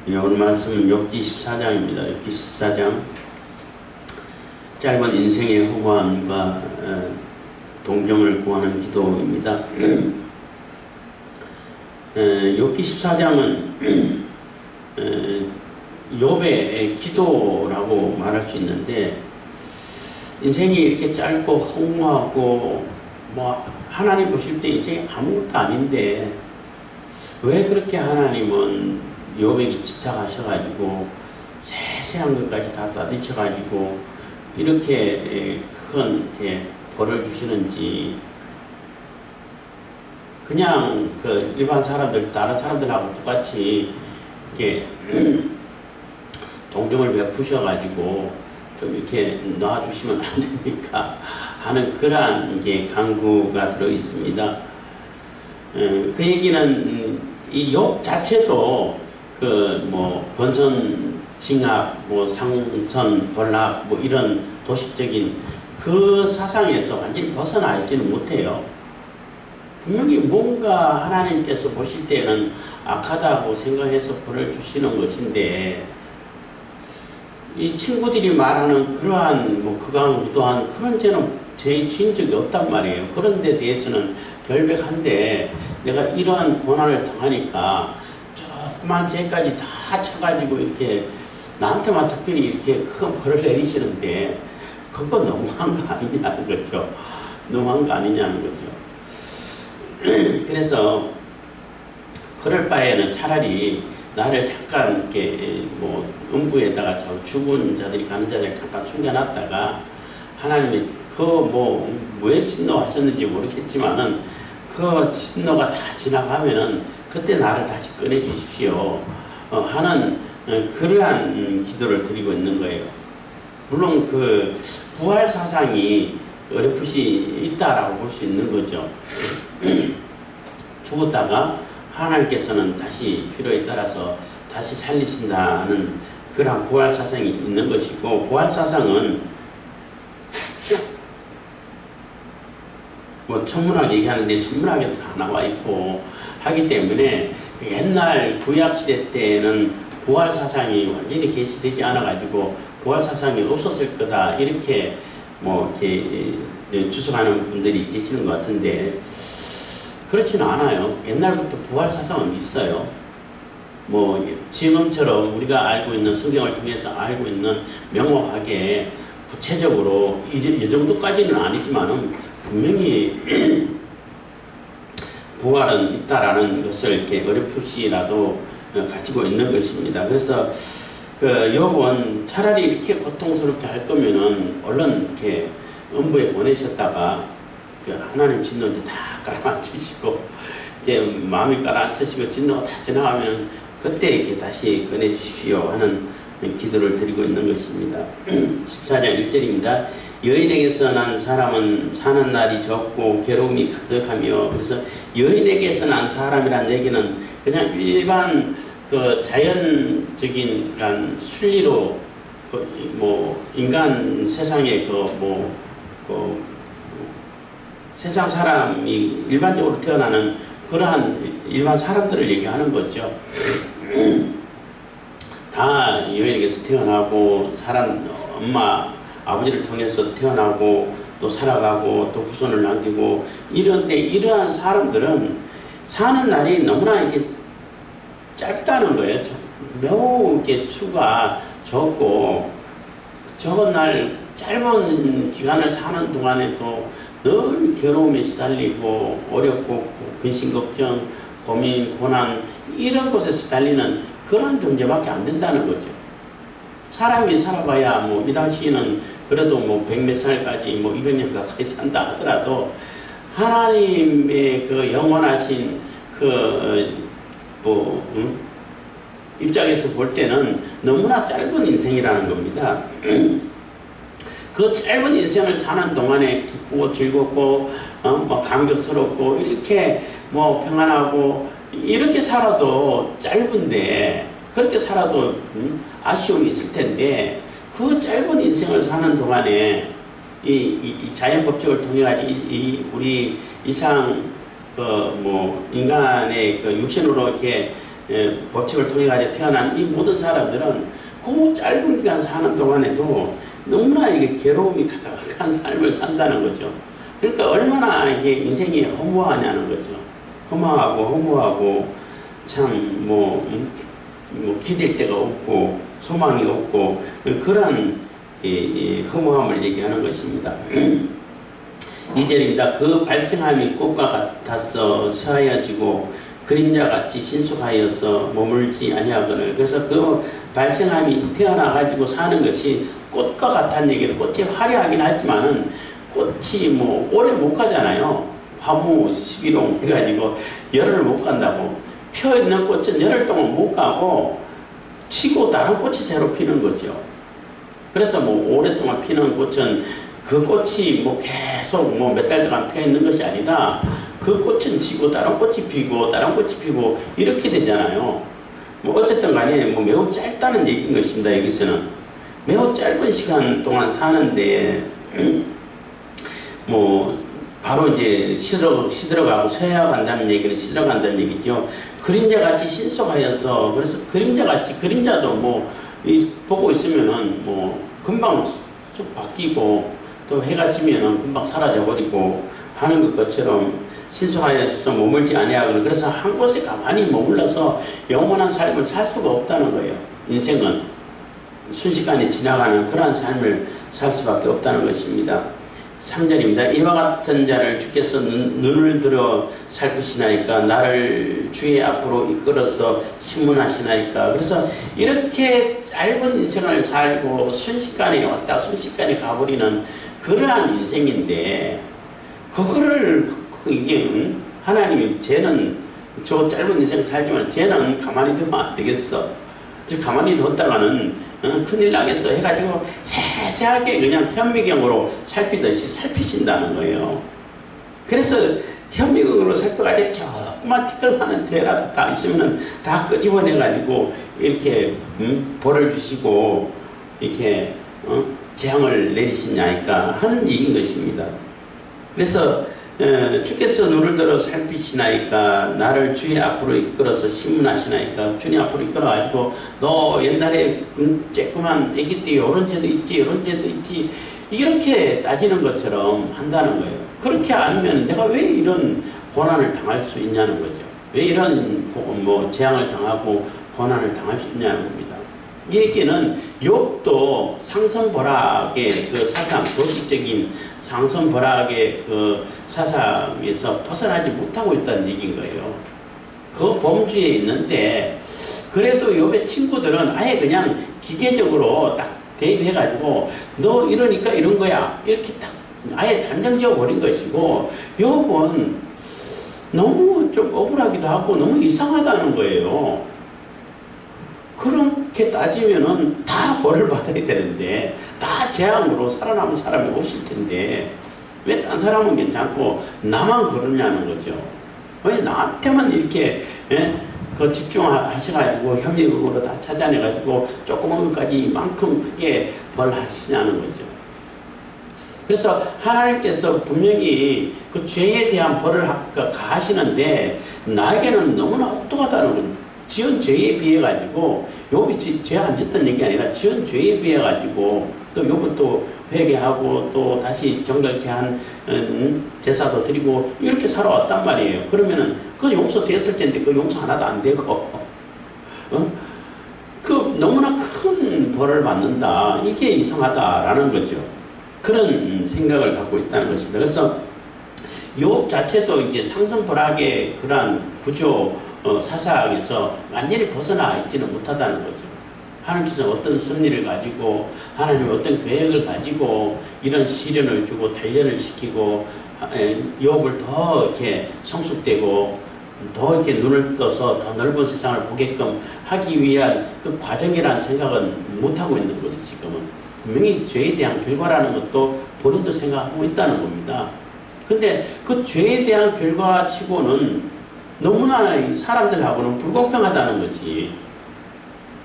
오늘 말씀은 욥기 14장입니다. 욥기 14장. 짧은 인생의 허무함과 동정을 구하는 기도입니다. 욥기 14장은 욥의 기도라고 말할 수 있는데, 인생이 이렇게 짧고 허무하고 하나님 보실 때 인생이 아무것도 아닌데 왜 그렇게 하나님은 욥에게 집착하셔가지고 세세한 것까지 다 따지셔가지고 이렇게 큰 벌을 주시는지, 그냥 그 일반 사람들, 다른 사람들하고 똑같이 이렇게 동정을 베푸셔가지고 좀 이렇게 놔주시면 안 됩니까? 하는 그러한 간구가 들어 있습니다. 그 얘기는 이 욥 자체도 권선징악, 상선, 번락, 이런 도식적인 그 사상에서 완전히 벗어나 있지는 못해요. 분명히 뭔가 하나님께서 보실 때는 악하다고 생각해서 벌을 주시는 것인데, 이 친구들이 말하는 그러한 극악무도한 그런 죄는 지은 적이 없단 말이에요. 그런 데 대해서는 결백한데, 내가 이러한 고난을 당하니까 조그만 죄까지 다 쳐가지고 이렇게 나한테만 특별히 이렇게 큰 벌을 내리시는데, 그거 너무한 거 아니냐는 거죠. 너무한 거 아니냐는 거죠. 그래서 그럴 바에는 차라리 나를 잠깐 이렇게 음부에다가 죽은 자들이 가는 자들을 잠깐 숨겨놨다가, 하나님이 왜 진노하셨는지 모르겠지만은 그 진노가 다 지나가면은 그때 나를 다시 꺼내 주십시오 하는 그러한 기도를 드리고 있는 거예요. 물론 그 부활 사상이 어렴풋이 있다라고 볼 수 있는 거죠. 죽었다가 하나님께서는 다시 필요에 따라서 다시 살리신다는 그런 부활 사상이 있는 것이고, 부활 사상은 천문학 얘기하는데 천문학에도 다 나와 있고 하기 때문에, 그 옛날 구약시대 때는 부활 사상이 완전히 계시되지 않아 가지고 부활 사상이 없었을 거다 이렇게 이렇게 주장하는 분들이 계시는 것 같은데, 그렇지는 않아요. 옛날부터 부활 사상은 있어요. 지금처럼 우리가 알고 있는, 성경을 통해서 알고 있는 명확하게 구체적으로 이 정도까지는 아니지만은 분명히 부활은 있다라는 것을 이렇게 어렴풋이라도 가지고 있는 것입니다. 그래서 욥은 차라리 이렇게 고통스럽게 할 거면은 얼른 이렇게 음부에 보내셨다가 하나님 진노 이제 다 깔아앉히시고, 이제 마음이 깔아앉히시고 진노가 다 지나가면 그때 이렇게 다시 꺼내주십시오 하는 기도를 드리고 있는 것입니다. 14장 1절입니다. 여인에게서 난 사람은 사는 날이 적고 괴로움이 가득하며, 그래서 여인에게서 난 사람이란 얘기는 그냥 일반 자연적인 그런 순리로 인간 세상에 세상 사람이 일반적으로 태어나는 그러한 일반 사람들을 얘기하는 거죠. 다 여인에게서 태어나고, 사람 엄마 아버지를 통해서 태어나고 또 살아가고 또 후손을 남기고, 이런데 이러한 사람들은 사는 날이 너무나 이렇게 짧다는 거예요. 매우 이렇게 수가 적고, 적은 날 짧은 기간을 사는 동안에도 늘 괴로움에 시달리고 어렵고 근심 걱정, 고민, 고난, 이런 곳에 시달리는 그런 존재밖에 안 된다는 거죠. 사람이 살아봐야 이 당시에는 그래도 100몇 살까지 200년 가까이 산다 하더라도, 하나님의 그 영원하신 입장에서 볼 때는 너무나 짧은 인생이라는 겁니다. 그 짧은 인생을 사는 동안에 기쁘고 즐겁고 감격스럽고 이렇게 평안하고 이렇게 살아도 짧은데, 그렇게 살아도 아쉬움이 있을 텐데, 그 짧은 인생을 사는 동안에 이 자연 법칙을 통해 가지고 우리 이상 인간의 육신으로 이렇게 법칙을 통해 가지고 태어난 이 모든 사람들은 그 짧은 기간 사는 동안에도 너무나 이게 괴로움이 가득한 삶을 산다는 거죠. 그러니까 얼마나 이게 인생이 허무하냐는 거죠. 허무하고 참 기댈 데가 없고 소망이 없고 그런 허무함을 얘기하는 것입니다. 2절입니다. 그 발생함이 꽃과 같아서 서하여지고 그림자같이 신속하여서 머물지 아니하거늘. 그래서 그 발생함이 태어나가지고 사는 것이 꽃과 같다는 얘기는 꽃이 화려하긴 하지만은 꽃이 오래 못 가잖아요. 화무 11호 해가지고 열흘을 못 간다고. 펴있는 꽃은 열흘 동안 못 가고 치고 다른 꽃이 새로 피는 거죠. 그래서 오랫동안 피는 꽃은 그 꽃이 계속 몇 달 동안 펴 있는 것이 아니라 그 꽃은 지고 다른 꽃이 피고 다른 꽃이 피고 이렇게 되잖아요. 어쨌든 간에 매우 짧다는 얘기인 것입니다. 여기서는 매우 짧은 시간 동안 사는데 바로 이제 시들어가고 쇠어간다는 얘기는 시들어간다는 얘기죠. 그림자같이 신속하여서, 그래서 그림자도 보고 있으면은 금방 쑥 바뀌고 또 해가 지면은 금방 사라져버리고 하는 것처럼 신속하여서 머물지 아니하거든. 그래서 한 곳에 가만히 머물러서 영원한 삶을 살 수가 없다는 거예요. 인생은 순식간에 지나가는 그러한 삶을 살 수밖에 없다는 것입니다. 3절입니다. 이와 같은 자를 주께서 눈을 들어 살피시나이까 나를 주의 앞으로 이끌어서 신문하시나이까. 그래서 이렇게 짧은 인생을 살고 순식간에 왔다 순식간에 가버리는 그러한 인생인데 그거를 이게 하나님이 쟤는 저 짧은 인생 살지만 쟤는 가만히 두면 안 되겠어. 가만히 뒀다가는 큰일 나겠어 해가지고 세세하게 그냥 현미경으로 살피듯이 살피신다는 거예요. 그래서 현미경으로 살펴가지고 조그만 티끌하는 죄라도 다 있으면 다 끄집어내가지고 이렇게 벌을 주시고 이렇게 재앙을 내리시냐니까 하는 얘기인 것입니다. 그래서 주께서 눈을 들어 살피시나이까 나를 주의 앞으로 이끌어서 신문하시나이까. 주님 앞으로 이끌어가지고 너 옛날에 쬐끄만 애기 때 이런 죄도 있지 이런 죄도 있지 이렇게 따지는 것처럼 한다는 거예요. 그렇게 아니면 내가 왜 이런 고난을 당할 수 있냐는 거죠. 왜 이런 재앙을 당하고 고난을 당할 수 있냐는 겁니다. 이 얘기는 욥도 상선벌악의 그 사상, 도식적인 상선벌악의 그 사상에서 벗어나지 못하고 있다는 얘기인 거예요. 그 범주에 있는데 그래도 욥의 친구들은 아예 그냥 기계적으로 딱 대입해가지고 너 이러니까 이런 거야 이렇게 딱 아예 단정 지어버린 것이고 욥은 너무 좀 억울하기도 하고 너무 이상하다는 거예요. 그렇게 따지면은 다 벌을 받아야 되는데 다 재앙으로 살아남은 사람이 없을 텐데 왜 딴 사람은 괜찮고 나만 그러냐는 거죠. 왜 나한테만 이렇게 그 집중하셔가지고 현미경으로 다 찾아내가지고 조그만 것까지 이만큼 크게 벌하시냐는 거죠. 그래서 하나님께서 분명히 그 죄에 대한 벌을 가하시는데 나에게는 너무나 혹독하다는 거죠. 지은 죄에 비해 가지고 욥이 죄 안 짓던 얘기 아니라 지은 죄에 비해 가지고 또 욥은 또 회개하고 또 다시 정결케 한 제사도 드리고 이렇게 살아왔단 말이에요. 그러면은 그 용서됐을 텐데 그 용서 하나도 안 되고 그 너무나 큰 벌을 받는다. 이게 이상하다라는 거죠. 그런 생각을 갖고 있다는 것입니다. 그래서 욥 자체도 이제 상승벌악의 그러한 구조 사상에서 완전히 벗어나 있지는 못하다는 거죠. 하나님께서 어떤 섭리를 가지고 하나님의 어떤 계획을 가지고 이런 시련을 주고 단련을 시키고 욥을 더 이렇게 성숙되고 더 이렇게 눈을 떠서 더 넓은 세상을 보게끔 하기 위한 그 과정이라는 생각은 못하고 있는 거죠. 지금은 분명히 죄에 대한 결과라는 것도 본인도 생각하고 있다는 겁니다. 근데 그 죄에 대한 결과치고는 너무나 사람들하고는 불공평하다는 거지.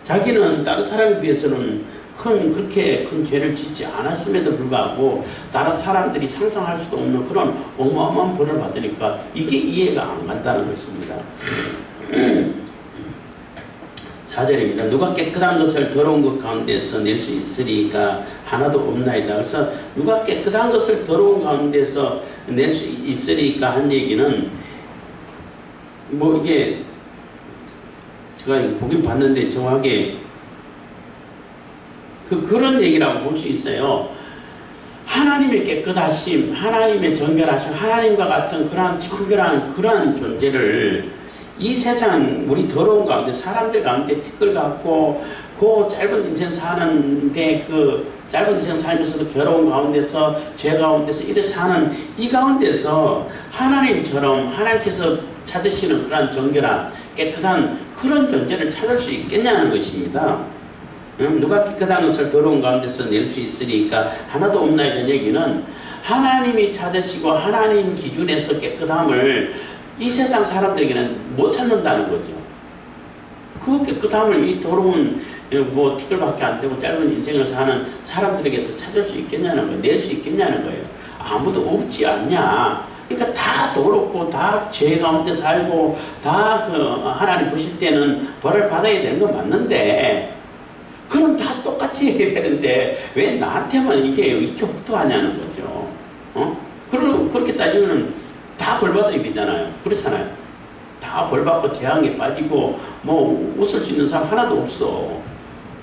자기는 다른 사람에 비해서는 그렇게 큰 죄를 짓지 않았음에도 불구하고 다른 사람들이 상상할 수도 없는 그런 어마어마한 벌을 받으니까 이게 이해가 안 간다는 것입니다. 4절입니다. 누가 깨끗한 것을 더러운 것 가운데서 낼 수 있으리까 하나도 없나이다. 그래서 누가 깨끗한 것을 더러운 가운데서 낼 수 있으리까 한 얘기는 뭐 이게 제가 보긴 봤는데 정확하게 그런 얘기라고 볼 수 있어요. 하나님의 깨끗하심, 하나님의 정결하심, 하나님과 같은 그러한 정결한 그러한 존재를 이 세상 우리 더러운 가운데 사람들 가운데 티끌 같고 그 짧은 인생 사는데 그 짧은 인생 살면서도 괴로운 가운데서 죄 가운데서 이렇게 사는 이 가운데서 하나님처럼 하나님께서 찾으시는 그러한 정결한 깨끗한 그런 존재를 찾을 수 있겠냐는 것입니다. 누가 깨끗한 것을 더러운 가운데서 낼 수 있으리까 하나도 없나 이런 얘기는 하나님이 찾으시고 하나님 기준에서 깨끗함을 이 세상 사람들에게는 못 찾는다는 거죠. 그 깨끗함을 이 더러운 뭐 티끌밖에 안 되고 짧은 인생을 사는 사람들에게서 찾을 수 있겠냐는 거예요. 낼 수 있겠냐는 거예요. 아무도 없지 않냐. 그러니까 다 더럽고 다 죄 가운데 살고 다 그 하나님 보실 때는 벌을 받아야 되는 건 맞는데 그럼 다 똑같이 해야 되는데 왜 나한테만 이렇게 혹독하냐는 거죠. 그렇게 따지면 다 벌받아야 되잖아요. 그렇잖아요. 다 벌받고 재앙에 빠지고 뭐 웃을 수 있는 사람 하나도 없어.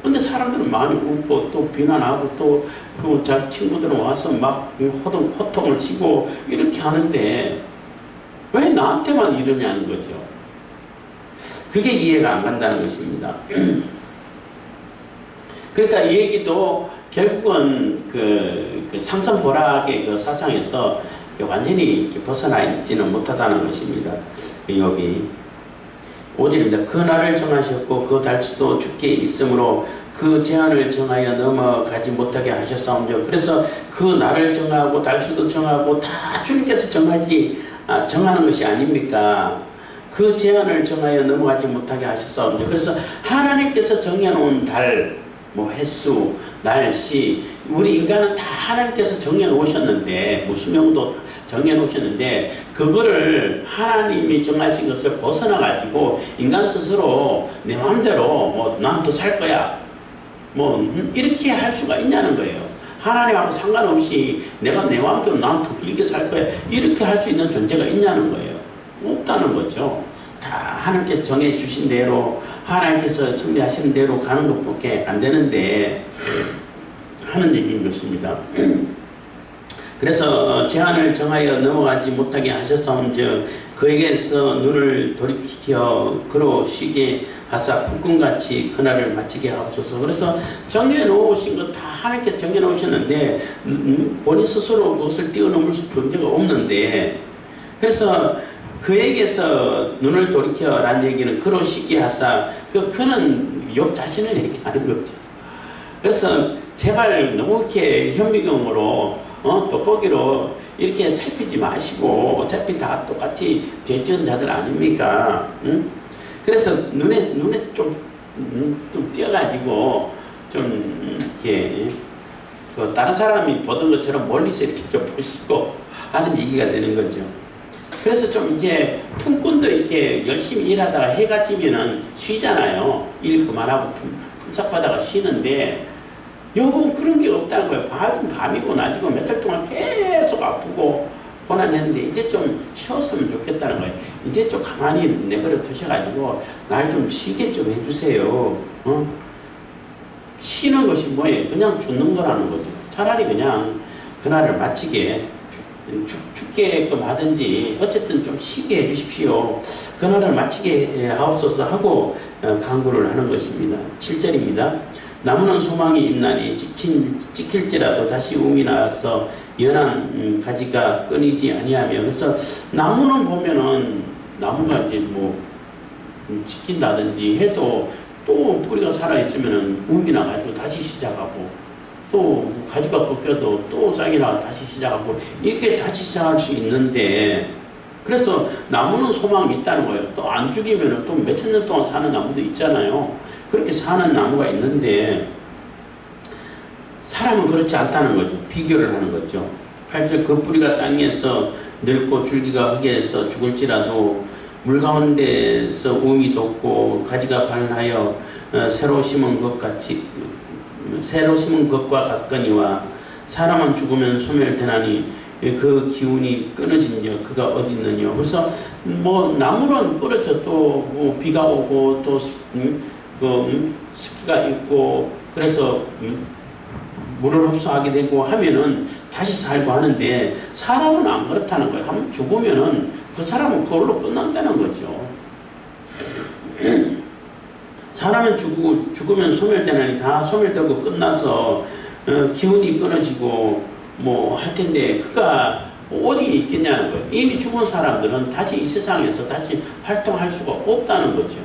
근데 사람들은 마음이 웃고 또 비난하고 또 자 친구들은 와서 막 호통을 치고 이렇게 하는데 왜 나한테만 이러냐는 거죠. 그게 이해가 안 간다는 것입니다. 그러니까 이 얘기도 결국은 그 상선보락의 그 사상에서 완전히 벗어나 있지는 못하다는 것입니다. 여기 5절입니다. 그 날을 정하셨고 그 달수도 주께 있으므로 그 제한을 정하여 넘어가지 못하게 하셨사오며 그래서 그 날을 정하고 달수도 정하고 다 주님께서 정하는 것이 아닙니까? 그 제한을 정하여 넘어가지 못하게 하셨사오며 그래서 하나님께서 정해놓은 달 뭐 횟수, 날씨 우리 인간은 다 하나님께서 정해놓으셨는데 뭐 수명도 정해놓으셨는데 그거를 하나님이 정하신 것을 벗어나가지고 인간 스스로 내 마음대로 뭐 난 더 살 거야 뭐 이렇게 할 수가 있냐는 거예요. 하나님하고 상관없이 내가 내 마음대로 난 더 길게 살 거야 이렇게 할 수 있는 존재가 있냐는 거예요. 없다는 거죠. 다 하나님께서 정해주신 대로 하나님께서 섭리하시는 대로 가는 것밖에 안 되는데 하는 얘기인 것입니다. 그래서 제한을 정하여 넘어가지 못하게 하셨사온즉 그에게서 눈을 돌이켜 그로 쉬게 하사 품꾼같이 그날을 마치게 하옵소서. 그래서 정해놓으신 것 다 하나님께서 정해놓으셨는데 본인 스스로 그것을 뛰어넘을 존재가 없는데 그래서 그에게서 눈을 돌이켜라는 얘기는 그로 쉬게 하사 그는 욥 자신을 얘기하는 거죠. 그래서 제발 너무 이렇게 현미경으로 돋보기로 이렇게 살피지 마시고 어차피 다 똑같이 죄 지은 자들 아닙니까? 응? 그래서 눈에 좀 띄어가지고 좀 이렇게 다른 사람이 보던 것처럼 멀리서 이렇게 좀 보시고 하는 얘기가 되는 거죠. 그래서 좀 이제 품꾼도 이렇게 열심히 일하다가 해가 지면은 쉬잖아요. 일 그만하고 품삯받아가 쉬는데 요건 그런 게 없다는 거예요. 밤이고 낮이고 몇 달 동안 계속 아프고 고난했는데 이제 좀 쉬었으면 좋겠다는 거예요. 이제 좀 가만히 내버려 두셔가지고 날 좀 쉬게 좀 해주세요. 쉬는 것이 뭐예요? 그냥 죽는 거라는 거죠. 차라리 그냥 그날을 마치게 죽게끔 하든지 어쨌든 좀 쉬게 해주십시오. 그날을 마치게 하옵소서 하고 강구를 하는 것입니다. 7절입니다. 나무는 소망이 있나니 찍힐지라도 다시 움이 나와서 연한 가지가 끊이지 아니하며 그래서 나무는 보면은 나무가 이제 뭐 찍힌다든지 해도 또 뿌리가 살아있으면은 움이 나가지고 다시 시작하고 또 가지가 벗겨도 또 싹이 나와 다시 시작하고 이렇게 다시 시작할 수 있는데 그래서 나무는 소망이 있다는 거예요. 또 안 죽이면 또 몇천 년 동안 사는 나무도 있잖아요. 그렇게 사는 나무가 있는데 사람은 그렇지 않다는 거죠. 비교를 하는 거죠. 8절 그 뿌리가 땅에서 늙고 줄기가 흙에서 죽을지라도 물 가운데서 우미 돋고 가지가 발하여 새로 심은 것과 같거니와 사람은 죽으면 소멸되나니 그 기운이 끊어진즉 그가 어디 있느냐. 그래서 뭐 나무는 끊어져 또 비가 오고 또 습기가 있고 그래서 물을 흡수하게 되고 하면은 다시 살고 하는데 사람은 안 그렇다는 거예요. 한번 죽으면은 그 사람은 그걸로 끝난다는 거죠. 사람은 죽으면 소멸되나니 다 소멸되고 끝나서 기운이 끊어지고 뭐 할 텐데 그가 어디에 있겠냐는 거예요. 이미 죽은 사람들은 다시 이 세상에서 다시 활동할 수가 없다는 거죠.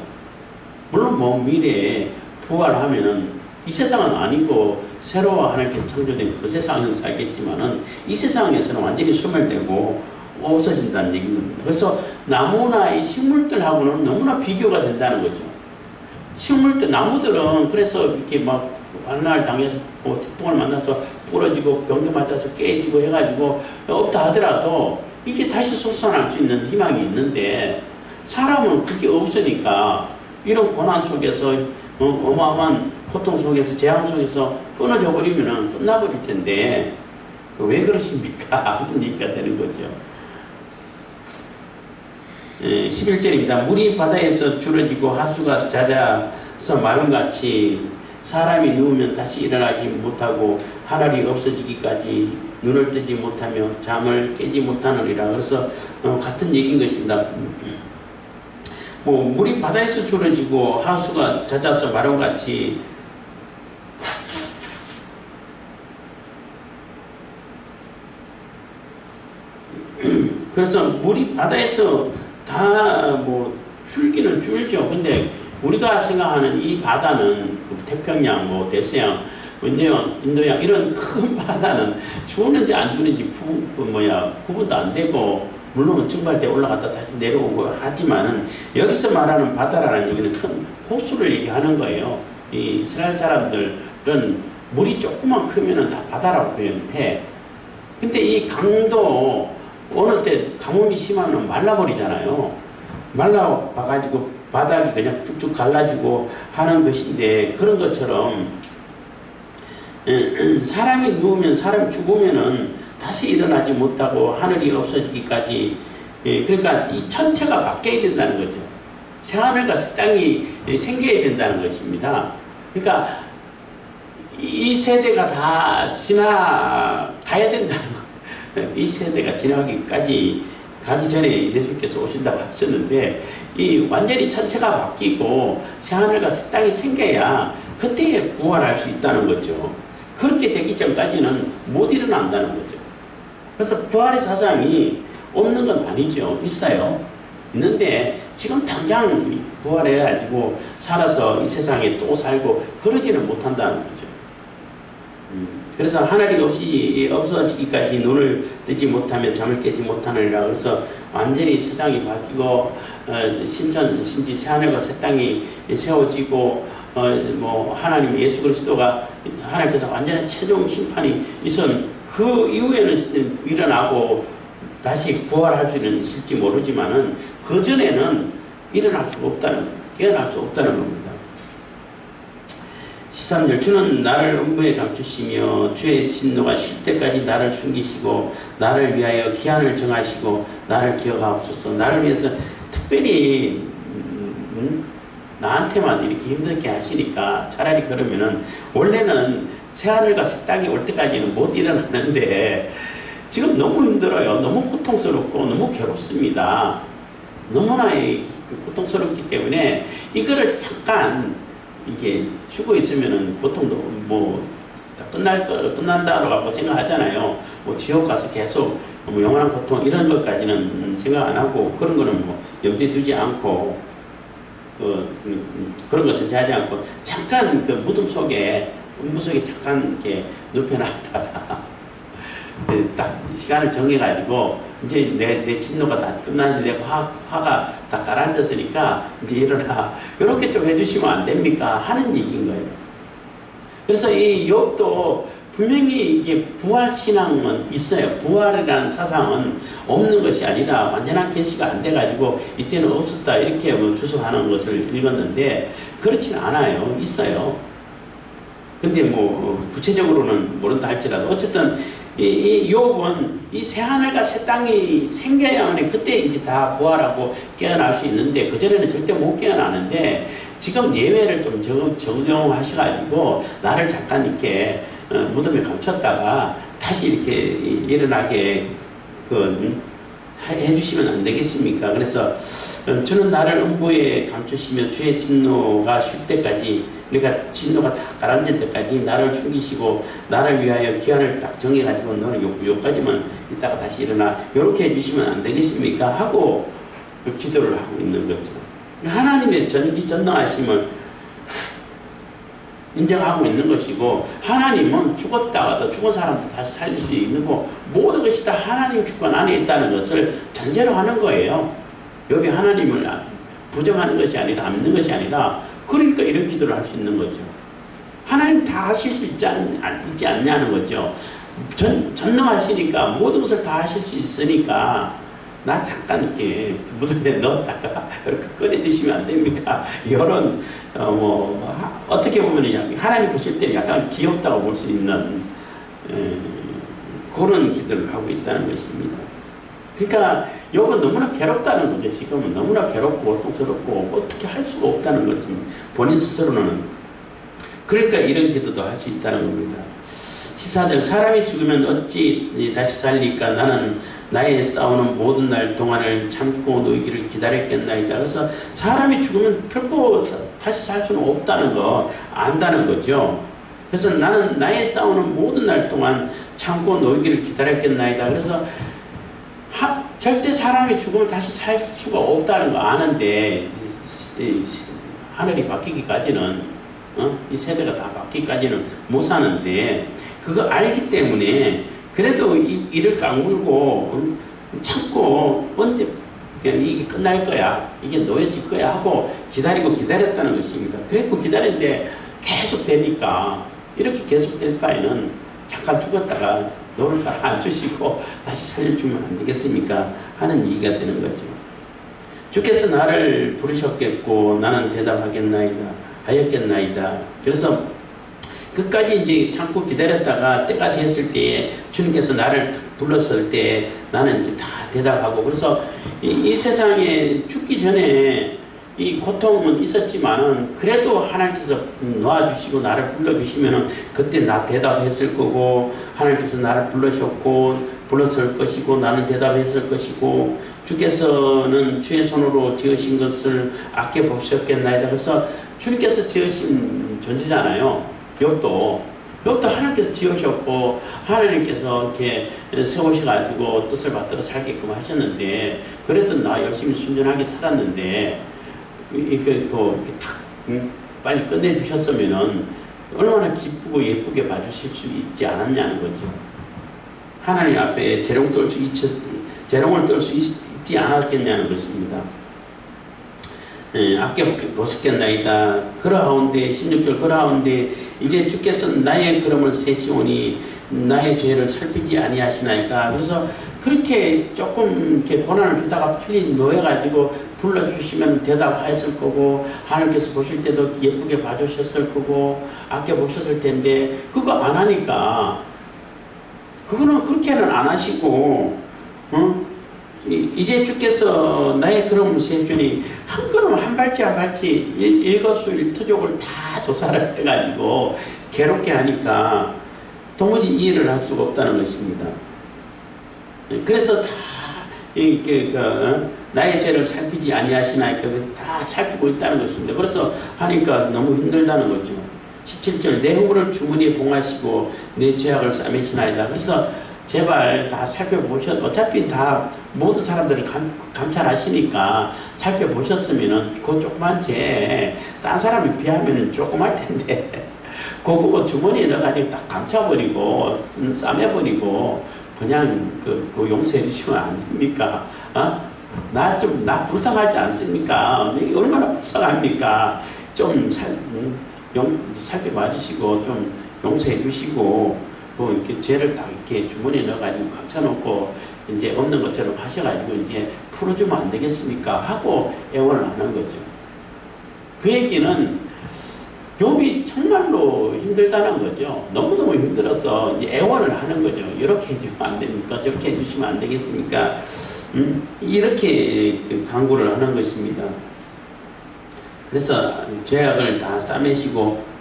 물론 뭐 미래에 부활하면은 이 세상은 아니고 새로 하나님께 창조된 그 세상에서 살겠지만은 이 세상에서는 완전히 소멸되고 없어진다는 얘기입니다. 그래서 나무나 이 식물들하고는 너무나 비교가 된다는 거죠. 나무들은 그래서 이렇게 막 환난을 당해서 태풍을 만나서 부러지고 병에 맞아서 깨지고 해가지고 없다 하더라도 이게 다시 솟아날 수 있는 희망이 있는데 사람은 그게 없으니까 이런 고난 속에서 어마어마한 고통 속에서 재앙 속에서 끊어져 버리면 끝나버릴 텐데 왜 그러십니까? 하는 얘기가 되는 거죠. 11절입니다. 물이 바다에서 줄어지고 하수가 잦아서 마름같이 사람이 누우면 다시 일어나지 못하고 하늘이 없어지기까지 눈을 뜨지 못하며 잠을 깨지 못하느니라. 그래서 같은 얘기인 것입니다. 뭐 물이 바다에서 줄어지고 하수가 잦아서 마름같이 그래서 물이 바다에서 다 뭐 줄기는 줄죠. 근데 우리가 생각하는 이 바다는 그 태평양, 뭐 대서양, 인도양 이런 큰 바다는 추우는지 안 추우는지 구분도 안 되고 물론 증발대 올라갔다 다시 내려오고 하지만은 여기서 말하는 바다라는 얘기는 큰 호수를 얘기하는 거예요. 이 이스라엘 사람들은 물이 조금만 크면은 다 바다라고 표현해. 근데 이 강도 어느 때 가뭄이 심하면 말라버리잖아요. 말라봐가지고 바닥이 그냥 쭉쭉 갈라지고 하는 것인데 그런 것처럼 사람이 누우면 사람이 죽으면은 다시 일어나지 못하고 하늘이 없어지기까지 그러니까 이 천체가 바뀌어야 된다는 거죠. 새하늘과 새 땅이 생겨야 된다는 것입니다. 그러니까 이 세대가 다 지나가야 된다는 거예요. 이 세대가 지나가기 전에 예수님께서 오신다고 하셨는데 이 완전히 천체가 바뀌고 새하늘과 새 땅이 생겨야 그때에 부활할 수 있다는 거죠. 그렇게 되기 전까지는 못 일어난다는 거죠. 그래서 부활의 사상이 없는 건 아니죠. 있어요. 있는데 지금 당장 부활해가지고 살아서 이 세상에 또 살고 그러지는 못한다는 거죠. 그래서 하늘이 없어지기까지 눈을 뜨지 못하면 잠을 깨지 못하느니라. 그래서 완전히 세상이 바뀌고 신지 새하늘과 새 땅이 세워지고 뭐 하나님 예수 그리스도가 하나님께서 완전한 최종 심판이 있은 그 이후에는 일어나고 다시 부활할 수는 있을지 모르지만은 그 전에는 일어날 수가 없다는 깨어날 수 없다는 겁니다. 13절 주는 나를 음부에 감추시며 주의 진노가 쉴 때까지 나를 숨기시고 나를 위하여 기한을 정하시고 나를 기억하옵소서. 나를 위해서 특별히 나한테만 이렇게 힘들게 하시니까 차라리 그러면은 원래는 새하늘과 새 땅이 올 때까지는 못 일어나는데 지금 너무 힘들어요. 너무 고통스럽고 너무 괴롭습니다. 너무나 고통스럽기 때문에 이거를 잠깐 이게 쉬고 있으면은 보통도 뭐 끝난다라고 생각하잖아요. 뭐 지옥 가서 계속 뭐 영원한 고통 이런 것까지는 생각 안 하고 그런 거는 뭐 염두에 두지 않고 그런 거 전제하지 않고 잠깐 그 무덤 속에 음부 속에 잠깐 이렇게 눕혀놨다가 딱 시간을 정해가지고 이제 내 진노가 다 끝났는데 화가 다 가라앉았으니까 이제 일어나 이렇게 좀 해주시면 안 됩니까 하는 얘기인 거예요. 그래서 이 욥도 분명히 이게 부활 신앙은 있어요. 부활이라는 사상은 없는 것이 아니라 완전한 계시가 안 돼가지고 이때는 없었다 이렇게 뭐 주석하는 것을 읽었는데 그렇지는 않아요. 있어요. 근데 뭐 구체적으로는 모른다 할지라도 어쨌든 이 욥은 이 새하늘과 새 땅이 생겨야만 그때 이제 다 부활하고 깨어날 수 있는데 그전에는 절대 못 깨어나는데 지금 예외를 좀 적용하셔가지고 나를 잠깐 이렇게 무덤에 감췄다가 다시 이렇게 일어나게 해주시면 안 되겠습니까? 그래서 주는 나를 음부에 감추시며 주의 진노가 쉴 때까지, 그러니까 진노가 다 가라앉을 때까지 나를 숨기시고 나를 위하여 기한을 딱 정해가지고 너는 요까지만 있다가 다시 일어나, 요렇게 해주시면 안 되겠습니까? 하고 기도를 하고 있는 거죠. 하나님의 전지전능하심을 인정하고 있는 것이고, 하나님은 죽었다가도 죽은 사람도 다시 살릴 수 있는 거, 모든 것이 다 하나님 주권 안에 있다는 것을 전제로 하는 거예요. 여기 하나님을 부정하는 것이 아니라, 믿는 것이 아니라, 그러니까 이런 기도를 할 수 있는 거죠. 하나님 다 하실 수 있지 않냐는 거죠. 전능하시니까 모든 것을 다 하실 수 있으니까 나 잠깐 이렇게 무덤에 넣었다가 이렇게 꺼내주시면 안 됩니까? 이런 어떻게 보면 하나님 보실 때는 약간 귀엽다고 볼 수 있는 그런 기도를 하고 있다는 것입니다. 그러니까 이건 너무나 괴롭다는 거죠. 지금은 너무나 괴롭고 고통스럽고 어떻게 할 수가 없다는 거죠. 본인 스스로는. 그러니까 이런 기도도 할 수 있다는 겁니다. 14절, 사람이 죽으면 어찌 다시 살리까? 나는 나의 싸우는 모든 날 동안을 참고 너희기를 기다렸겠나이다. 그래서 사람이 죽으면 결코 다시 살 수는 없다는 거 안다는 거죠. 그래서 나는 나의 싸우는 모든 날 동안 참고 너희기를 기다렸겠나이다. 그래서 절대 사람이 죽으면 다시 살 수가 없다는 거 아는데 하늘이 바뀌기까지는 이 세대가 다 바뀌기까지는 못 사는데 그거 알기 때문에 그래도 이를 깡물고 참고 언제 이게 끝날 거야, 이게 놓여질 거야 하고 기다렸다는 것입니다. 그랬고 기다렸는데 계속 되니까 이렇게 계속 될 바에는 잠깐 죽었다가 노를 가라앉으시고 다시 살려주면 안 되겠습니까? 하는 얘기가 되는 거죠. 주께서 나를 부르셨겠고 나는 하였겠나이다. 그래서 끝까지 이제 참고 기다렸다가 때가 됐을 때에 주님께서 나를 불렀을 때 나는 이제 다 대답하고, 그래서 이 세상에 죽기 전에 이 고통은 있었지만은 그래도 하나님께서 놓아주시고 나를 불러주시면은 그때 나 대답했을 거고, 하나님께서 나를 불렀을 것이고 나는 대답했을 것이고, 주께서는 주의 손으로 지으신 것을 아껴보셨겠나이다. 그래서 주님께서 지으신 존재잖아요. 욥도 하나님께서 지으셨고 하나님께서 이렇게 세우셔가지고 뜻을 받들어 살게끔 하셨는데, 그래도 나 열심히 순전하게 살았는데 이렇게 탁 빨리 끝내주셨으면은 얼마나 기쁘고 예쁘게 봐주실 수 있지 않았냐는 거죠. 하나님 앞에 재롱을 떨 수 있지 않았겠냐는 것입니다. 아껴보셨겠나이다. 그러하온데 16절, 그러하온데 이제 주께서는 나의 걸음을 세시오니 나의 죄를 살피지 아니하시나이까. 그래서 그렇게 조금 이렇게 고난을 주다가 빨리 놓여가지고 불러주시면 대답하였을 거고, 하나님께서 보실 때도 예쁘게 봐주셨을 거고 아껴보셨을 텐데 그거 안 하니까, 그거는 그렇게는 안 하시고 이제 주께서 나의 걸음을 세주니 한 걸음 한 발치 한 발치 일거수일투족을 다 조사를 해가지고 괴롭게 하니까 도무지 이해를 할 수가 없다는 것입니다. 그래서 다 나의 죄를 살피지 아니하시나이까 다 살피고 있다는 것입니다. 그래서 하니까 너무 힘들다는 거죠. 17절, 내 후보를 주머니에 봉하시고 내 죄악을 싸매시나이다. 그래서 제발 다 어차피 다 모든 사람들을 감찰하시니까 살펴보셨으면은 그 조그만 죄, 딴 사람에 비하면 조그만 텐데 그거 주머니에 넣어가지고 딱 감춰버리고 싸매버리고 그냥 그 용서해 주시면 안 됩니까? 나 불쌍하지 않습니까? 얼마나 불쌍합니까? 좀 살펴봐 주시고 좀 용서해 주시고 그 이렇게 죄를 딱 이렇게 주머니에 넣어가지고 감춰놓고 이제 없는 것처럼 하셔가지고 이제 풀어주면 안 되겠습니까? 하고 애원을 하는 거죠. 그 얘기는 욥이 정말로 힘들다는 거죠. 너무너무 힘들어서 이제 애원을 하는 거죠. 이렇게 해주면 안 됩니까? 저렇게 해주시면 안 되겠습니까? 이렇게 강구를 하는 것입니다. 그래서 죄악을 다 싸매시고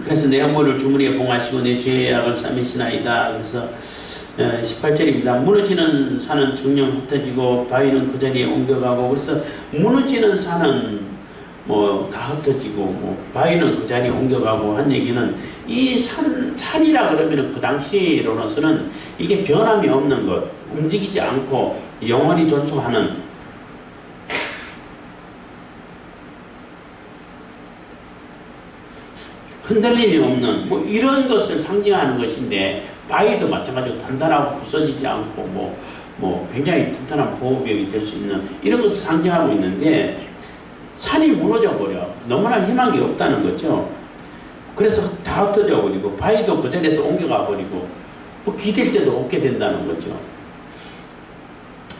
그래서 내 허물을 주머니에 봉하시고 내 죄악을 싸매시나이다. 그래서 18절입니다. 무너지는 산은 정령 흩어지고 바위는 그 자리에 옮겨가고, 그래서 무너지는 산은 뭐 다 흩어지고 뭐 바위는 그 자리에 옮겨가고 한 얘기는 이 산이라 그러면 그 당시로서는 이게 변함이 없는 것, 움직이지 않고 영원히 존속하는, 흔들림이 없는 뭐 이런 것을 상징하는 것인데, 바위도 마찬가지로 단단하고 부서지지 않고 뭐 굉장히 튼튼한 보호벽이 될 수 있는 이런 것을 상징하고 있는데, 산이 무너져 버려. 너무나 희망이 없다는 거죠. 그래서 다 흩어져 버리고 바위도 그 자리에서 옮겨가 버리고 뭐 기댈 데도 없게 된다는 거죠.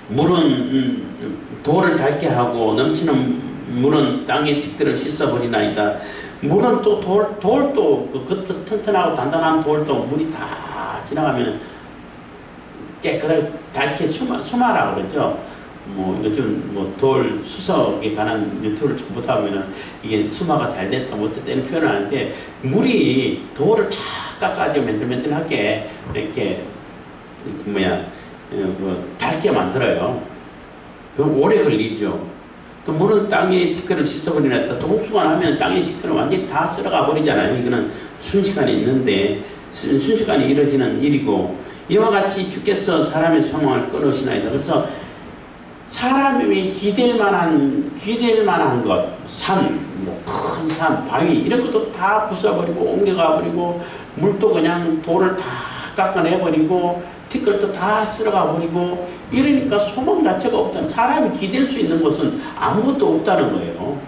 물은 돌을 닳게 하고 넘치는 물은 땅의 티끌을 씻어버리나이다. 물은 또 돌도 그 튼튼하고 단단한 돌도 물이 다 지나가면 깨끗하게 닳게 수마라 그러죠. 뭐 요즘 뭐 돌 수석에 관한 유튜브를 좀 보다 보면은 이게 수마가 잘 됐다 못했다는 표현을 하는데, 물이 돌을 다 깎아가지고 맨들맨들하게 이렇게 닳게 만들어요. 그럼 오래 걸리죠. 또 물은 땅의 티끌을 씻어버리나, 또 홍수가 나면 땅의 티끌은 완전히 다 쓸어가 버리잖아요. 이거는 순식간에 있는데, 순식간에 이루어지는 일이고, 이와 같이 주께서 사람의 소망을 끊으시나이다. 그래서 사람이 기댈 만한 것, 산, 뭐 큰 산, 바위 이런 것도 다 부숴버리고 옮겨가 버리고, 물도 그냥 돌을 다 깎아내버리고 티끌도 다 쓸어가 버리고, 이러니까 소망 자체가 없다는, 사람이 기댈 수 있는 것은 아무것도 없다는 거예요.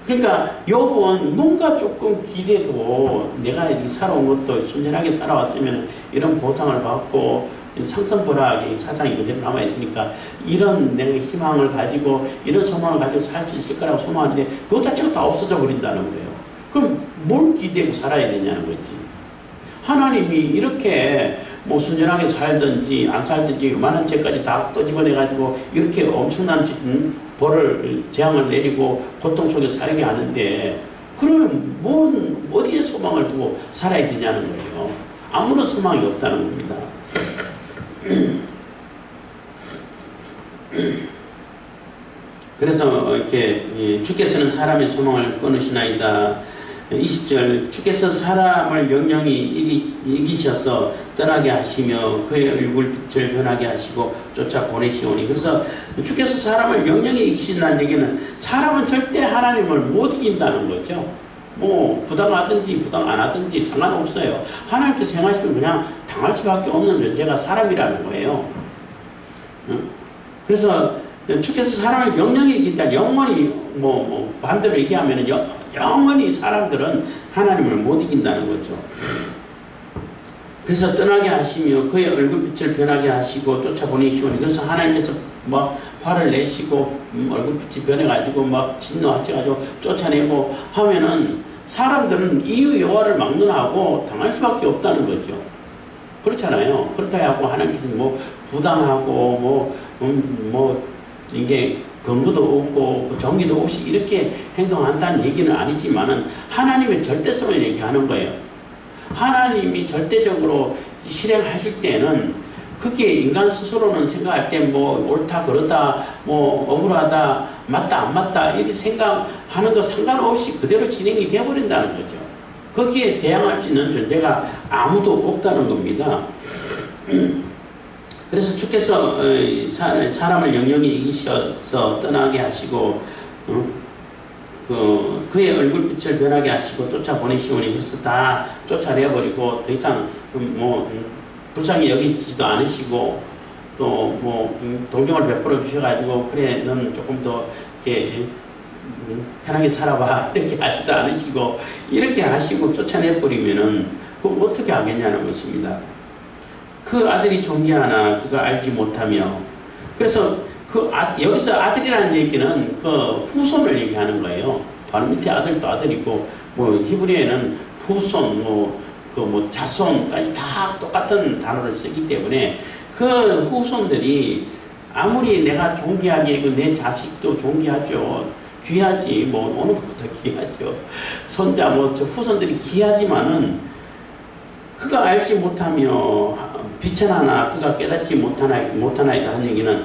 그러니까 욥은 뭔가 조금 기대도, 내가 살아온 것도 순전하게 살아왔으면 이런 보상을 받고 상선불하게 사상이 그대로 남아있으니까 이런 내가 희망을 가지고 이런 소망을 가지고 살 수 있을 거라고 소망하는데 그것 자체가 다 없어져 버린다는 거예요. 그럼 뭘 기대고 살아야 되냐는 거지. 하나님이 이렇게 뭐 순전하게 살든지 안 살든지 많은 죄까지 다 끄집어내가지고 이렇게 엄청난 벌을 재앙을 내리고 고통 속에 살게 하는데, 그러면 뭔 어디에 소망을 두고 살아야 되냐는 거예요. 아무런 소망이 없다는 겁니다. 그래서 이렇게 주께서는 사람의 소망을 끊으시나이다. 20절, 주께서 사람을 영영히 이기셔서 떠나게 하시며 그의 얼굴빛을 변하게 하시고 쫓아 보내시오니. 그래서 주께서 사람을 영영히 이기신다는 얘기는 사람은 절대 하나님을 못 이긴다는 거죠. 뭐 부당하든지 부당 안 하든지 상관없어요. 하나님께서 행하시면 그냥 당할 수밖에 없는 존재가 사람이라는 거예요. 그래서 주께서 사람을 영영히 이긴다. 영원히 반대로 얘기하면 영원히 사람들은 하나님을 못 이긴다는 거죠. 그래서 떠나게 하시며 그의 얼굴빛을 변하게 하시고 쫓아보내시오니. 그래서 하나님께서 화를 내시고 얼굴빛이 변해가지고 진노하셔가지고 쫓아내고 하면은 사람들은 이유 여호와를 막론하고 당할 수밖에 없다는 거죠. 그렇잖아요. 그렇다 하고 하나님께서 부당하고 이게 근거도 없고 정의도 없이 이렇게 행동한다는 얘기는 아니지만은 하나님의 절대성을 얘기하는 거예요. 하나님이 절대적으로 실행하실 때는 그게 인간 스스로는 생각할 때 옳다 그러다 억울하다 맞다 안 맞다 이렇게 생각하는 거 상관없이 그대로 진행이 되어버린다는 거죠. 거기에 대항할 수 있는 존재가 아무도 없다는 겁니다. 그래서 주께서 사람을 영영히 이기셔서 떠나게 하시고 그의 얼굴빛을 변하게 하시고 쫓아보내시오니. 그래서 다 쫓아내버리고 더 이상 불쌍히 여기지도 않으시고 또 동정을 베풀어 주셔가지고 그래 너는 조금 더 이렇게 편하게 살아봐 이렇게 하지도 않으시고 이렇게 하시고 쫓아내버리면은 그럼 어떻게 하겠냐는 것입니다. 그 아들이 존귀하나 그가 알지 못하며. 그래서 여기서 아들이라는 얘기는 그 후손을 얘기하는 거예요. 바로 밑에 아들도 아들이고 뭐 히브리어에는 후손 뭐 자손까지 다 똑같은 단어를 쓰기 때문에 그 후손들이 아무리 내가 존귀하게 내 자식도 존귀하죠. 귀하지. 뭐 어느 것보다 귀하죠. 손자 저 후손들이 귀하지만은 그가 알지 못하며 비천하나 그가 깨닫지 못하나이다 하는 얘기는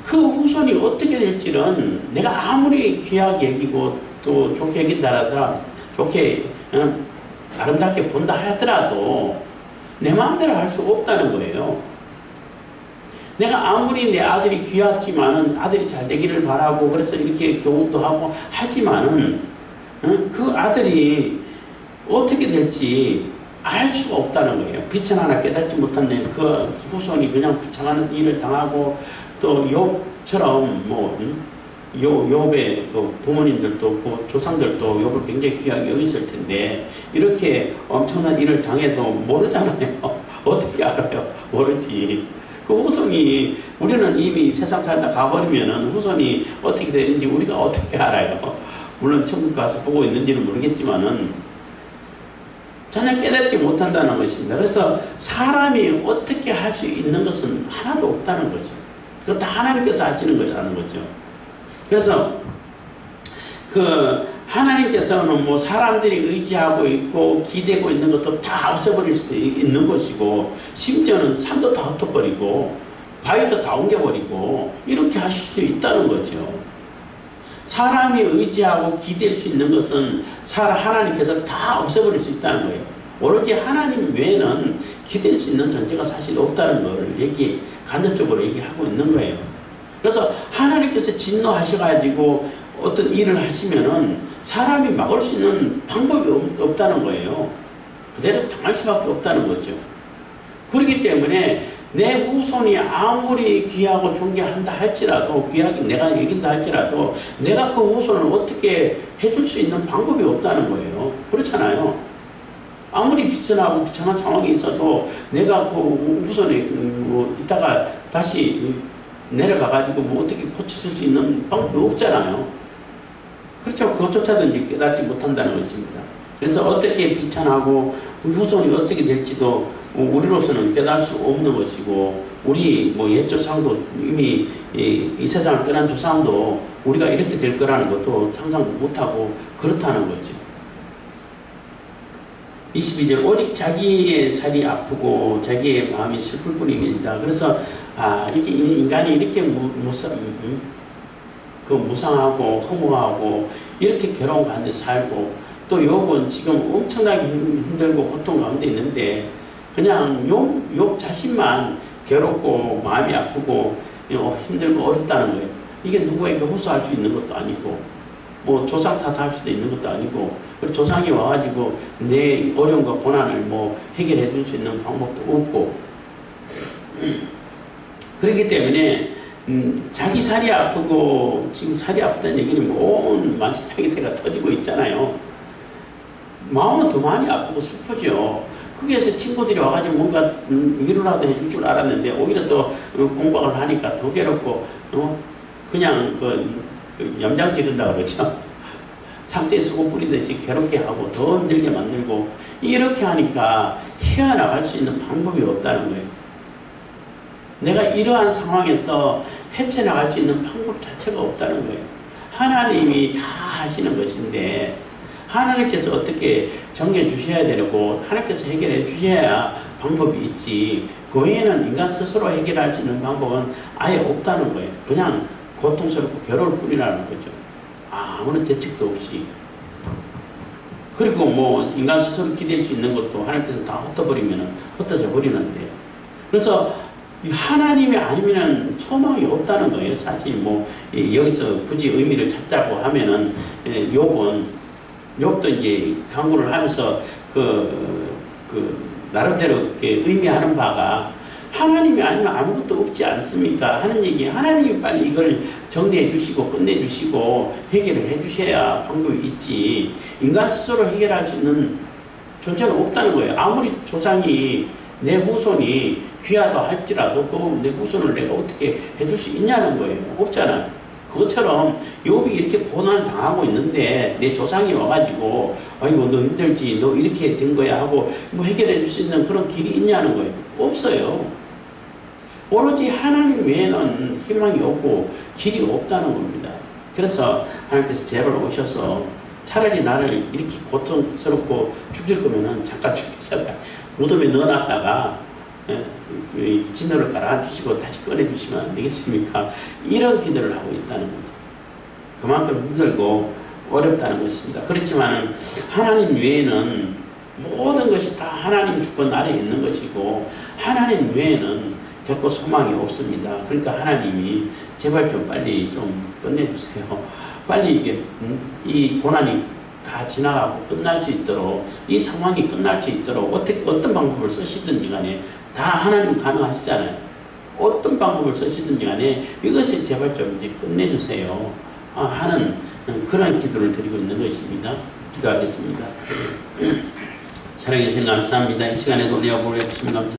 그 후손이 어떻게 될지는 내가 아무리 귀하게 여기고 또 좋게 여긴다 좋게 아름답게 본다 하더라도 내 마음대로 할 수 없다는 거예요. 내가 아무리 내 아들이 귀하지만은 아들이 잘 되기를 바라고 그래서 이렇게 교육도 하고 하지만은 그 아들이 어떻게 될지 알 수가 없다는 거예요. 비천하나 깨닫지 못한 그 후손이 그냥 비천하는 일을 당하고 또 욥처럼 욥의 그 부모님들도 그 조상들도 욥을 굉장히 귀하게 여겼을 텐데 이렇게 엄청난 일을 당해도 모르잖아요. 어떻게 알아요? 모르지. 그 후손이 우리는 이미 세상 살다 가버리면은 후손이 어떻게 되는지 우리가 어떻게 알아요? 물론 천국 가서 보고 있는지는 모르겠지만은 전혀 깨닫지 못한다는 것입니다. 그래서 사람이 어떻게 할 수 있는 것은 하나도 없다는 거죠. 그거 다 하나님께서 하시는 거라는 거죠. 그래서 그 하나님께서는 뭐 사람들이 의지하고 있고 기대고 있는 것도 다 없애버릴 수도 있는 것이고 심지어는 산도 다 흩어버리고 바위도 다 옮겨버리고 이렇게 하실 수 있다는 거죠. 사람이 의지하고 기댈 수 있는 것은 하나님께서 다 없애버릴 수 있다는 거예요. 오로지 하나님 외에는 기댈 수 있는 존재가 사실 없다는 걸 간접적으로 얘기하고 있는 거예요. 그래서 하나님께서 진노하셔가지고 어떤 일을 하시면은 사람이 막을 수 있는 방법이 없다는 거예요. 그대로 당할 수밖에 없다는 거죠. 그렇기 때문에 내 후손이 아무리 귀하고 존귀한다 할지라도 귀하게 내가 여긴다 할지라도 내가 그 후손을 어떻게 해줄 수 있는 방법이 없다는 거예요. 그렇잖아요. 아무리 비천하고 비천한 상황이 있어도 내가 그 후손에 이따가 다시 내려가가지고 어떻게 고칠 수 있는 방법이 없잖아요. 그렇죠. 그것조차도 이제 깨닫지 못한다는 것입니다. 그래서 어떻게 비천하고 후손이 어떻게 될지도 우리로서는 깨달을 수 없는 것이고 우리 옛 조상도 이미 이 세상을 떠난 조상도 우리가 이렇게 될 거라는 것도 상상도 못하고 그렇다는 거죠. 22절 오직 자기의 살이 아프고 자기의 마음이 슬플 뿐입니다. 그래서 이렇게 인간이 이렇게 무상하고 허무하고 이렇게 괴로운 가운데 살고 또 욥은 지금 엄청나게 힘들고 고통 가운데 있는데 그냥 욥 자신만 괴롭고 마음이 아프고 힘들고 어렵다는 거예요. 이게 누구에게 호소할 수 있는 것도 아니고 조상 탓할 수도 있는 것도 아니고 그리고 조상이 와가지고 내 어려움과 고난을 해결해 줄 수 있는 방법도 없고 그렇기 때문에 자기 살이 아프고 지금 살이 아프다는 얘기는 온 만시창이 태가 터지고 있잖아요. 마음은 더 많이 아프고 슬프죠. 거기에서 친구들이 와가지고 뭔가 위로라도 해줄 줄 알았는데 오히려 또 공박을 하니까 더 괴롭고 그냥 염장 지른다 그러죠. 상처에 수고 뿌리듯이 괴롭게 하고 더 힘들게 만들고 이렇게 하니까 헤어나갈 수 있는 방법이 없다는 거예요. 내가 이러한 상황에서 헤쳐나갈 수 있는 방법 자체가 없다는 거예요. 하나님이 다 하시는 것인데 하나님께서 어떻게 정해주셔야 되고 하나님께서 해결해 주셔야 방법이 있지 그 외에는 인간 스스로 해결할 수 있는 방법은 아예 없다는 거예요. 그냥 고통스럽고 괴로울 뿐이라는 거죠. 아무런 대책도 없이. 그리고 인간 스스로 기댈 수 있는 것도 하나님께서 다 흩어져 버리는데 그래서 하나님이 아니면 소망이 없다는 거예요. 사실 여기서 굳이 의미를 찾자고 하면은 욥도 이제 강구를 하면서 나름대로 이렇게 의미하는 바가 하나님이 아니면 아무것도 없지 않습니까? 하는 얘기. 하나님이 빨리 이걸 정리해 주시고 끝내 주시고 해결을 해 주셔야 방법이 있지. 인간 스스로 해결할 수 있는 존재는 없다는 거예요. 아무리 조상이 내 후손이 귀하다 할지라도 그 내 후손을 내가 어떻게 해줄 수 있냐는 거예요. 없잖아요. 그것처럼 욥이 이렇게 고난을 당하고 있는데 내 조상이 와가지고 아이고 너 힘들지 너 이렇게 된 거야 하고 뭐 해결해 줄 수 있는 그런 길이 있냐는 거예요. 없어요. 오로지 하나님 외에는 희망이 없고 길이 없다는 겁니다. 그래서 하나님께서 제발 오셔서 차라리 나를 이렇게 고통스럽고 죽일 거면은 잠깐 죽이셨다. 무덤에 넣어놨다가 진노를 가라앉히시고 다시 꺼내주시면 안 되겠습니까? 이런 기도를 하고 있다는 거죠. 그만큼 힘들고 어렵다는 것입니다. 그렇지만 하나님 외에는 모든 것이 다 하나님 주권 아래에 있는 것이고 하나님 외에는 결코 소망이 없습니다. 그러니까 하나님이 제발 좀 빨리 좀 끝내주세요. 빨리 이게 이 고난이 다 지나가고 끝날 수 있도록 이 상황이 끝날 수 있도록 어떤 방법을 쓰시든지 간에 다 하나님 가능하시잖아요. 어떤 방법을 쓰시든지 간에 이것을 제발 좀 이제 끝내주세요 하는 그런 기도를 드리고 있는 것입니다. 기도하겠습니다. 사랑해 주셔서 감사합니다. 이 시간에도 은혜와 복을 주시면 감사합니다.